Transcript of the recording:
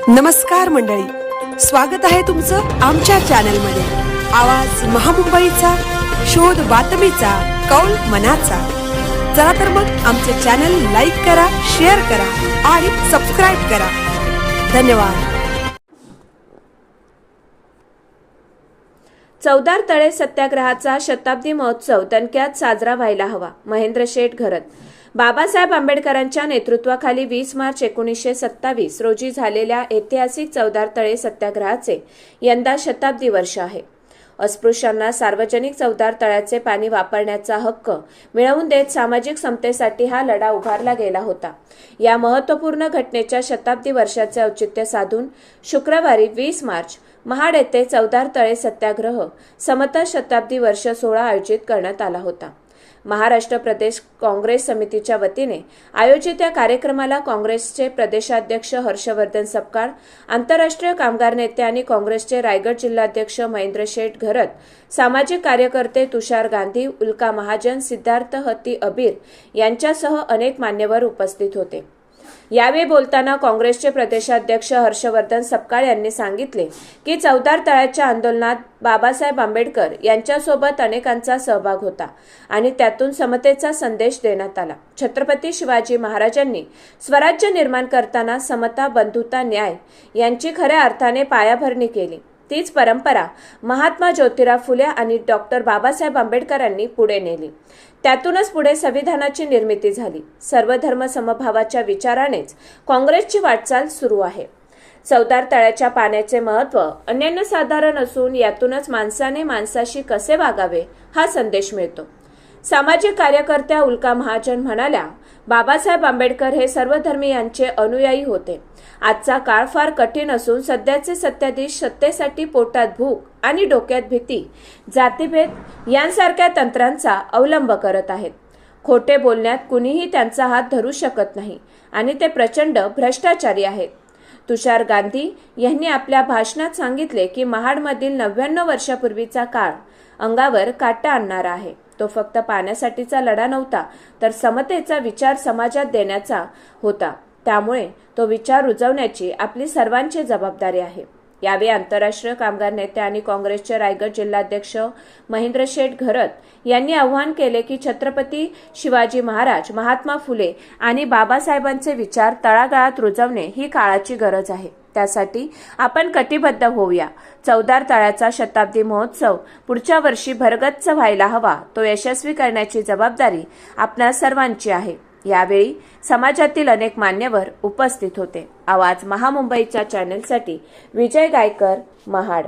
नमस्कार मंडळी, स्वागत आहे तुमचं आमच्या चॅनलमध्ये। आवाज महामुंबईचा, शोध बातमीचा, कौल मनाचा। चला तर मग आमचे चॅनल लाईक करा, शेअर करा आणि सबस्क्राइब करा। धन्यवाद। चवदार तळे सत्याग्रहाचा शताब्दी महोत्सव दणक्यात साजरा व्हायला हवा। महेंद्र शेठ घरत। बाबासाहेब आंबेडकरांच्या नेतृत्वाखाली 20 मार्च 1927 रोजी झालेल्या ऐतिहासिक चवदार तळे सत्याग्रहाचे यंदा शताब्दी वर्ष आहे। अस्पृश्यांना सार्वजनिक चवदार तळ्याचे पाणी वापरण्याचा हक्क मिळवून देत सामाजिक समतेसाठी हा लढा उभारला गेला होता। या महत्त्वपूर्ण घटनेच्या शताब्दी वर्षाचे औचित्य साधून शुक्रवारी 20 मार्च महाड येथे चवदार तळे सत्याग्रह समता शताब्दी वर्ष सोहळा आयोजित करण्यात आला होता। महाराष्ट्र प्रदेश काँग्रेस समितीच्या वतीने आयोजित या कार्यक्रमाला काँग्रेसचे प्रदेशाध्यक्ष हर्षवर्धन सपकाळ, आंतरराष्ट्रीय कामगार नेते आणि काँग्रेसचे रायगड जिल्हाध्यक्ष महेंद्र शेठ घरत, सामाजिक कार्यकर्ते तुषार गांधी, उल्का महाजन, सिद्धार्थ हत्ती अबीर यांच्यासह अनेक मान्यवर उपस्थित होते। यावेळी बोलताना काँग्रेसचे प्रदेशाध्यक्ष हर्षवर्धन सपकाळ यांनी सांगितले की चवदार तळ्याच्या आंदोलनात बाबासाहेब आंबेडकर यांच्यासोबत अनेकांचा सहभाग होता आणि त्यातून समतेचा संदेश देण्यात आला। छत्रपती शिवाजी महाराजांनी स्वराज्य निर्माण करताना समता, बंधुता, न्याय यांची खऱ्या अर्थाने पायाभरणी केली। तीच परंपरा महात्मा ज्योतिराव फुले आणि डॉक्टर बाबासाहेब आंबेडकरांनी पुढे नेली। त्यातूनच पुढे संविधानाची निर्मिती झाली। सर्व धर्म समभावाच्या विचारानेच काँग्रेसची वाटचाल सुरू आहे। चवदार तळ्याच्या पाण्याचे महत्त्व अनन्यसाधारण असून यातूनच माणसाने माणसाशी कसे वागावे हा संदेश मिळतो। सामाजिक कार्यकर्त्या उल्का महाजन म्हणाल्या, बाबासाहेब आंबेडकर हे सर्वधर्मीयांचे अनुयायी होते। आजचा काळ फार कठीण असून सध्याचे सत्ताधीश सत्तेसाठी पोटात भूक आणि डोक्यात भीती, जातीभेद यांसारख्या तंत्रांचा अवलंब करत आहेत। खोटे बोलण्यात कुणीही त्यांचा हात धरू शकत नाही आणि ते प्रचंड भ्रष्टाचारी आहेत। तुषार गांधी यांनी आपल्या भाषणात सांगितले की महाडमधील 99 वर्षापूर्वीचा काळ अंगावर काटा आणणारा आहे। तो फक्त पाण्यासाठीचा लढा नव्हता, तर समतेचा विचार समाजात देण्याचा होता। त्यामुळे तो विचार रुजवण्याची आपली सर्वांची जबाबदारी आहे। यावेळी आंतरराष्ट्रीय कामगार नेते आणि काँग्रेसचे रायगड जिल्हाध्यक्ष महेंद्र शेठ घरत यांनी आवाहन केले की छत्रपती शिवाजी महाराज, महात्मा फुले आणि बाबासाहेबांचे विचार तळागाळात रुजवणे ही काळाची गरज आहे। त्यासाठी आपण कटिबद्ध होऊया। चवदार तळ्याचा शताब्दी महोत्सव पुढच्या वर्षी भरगच्च व्हायला हवा। तो यशस्वी करण्याची जबाबदारी आपणा सर्वांची आहे। यावेळी समाजातील अनेक मान्यवर उपस्थित होते। आवाज महामुंबईच्या चॅनलसाठी विजय गायकर, महाड।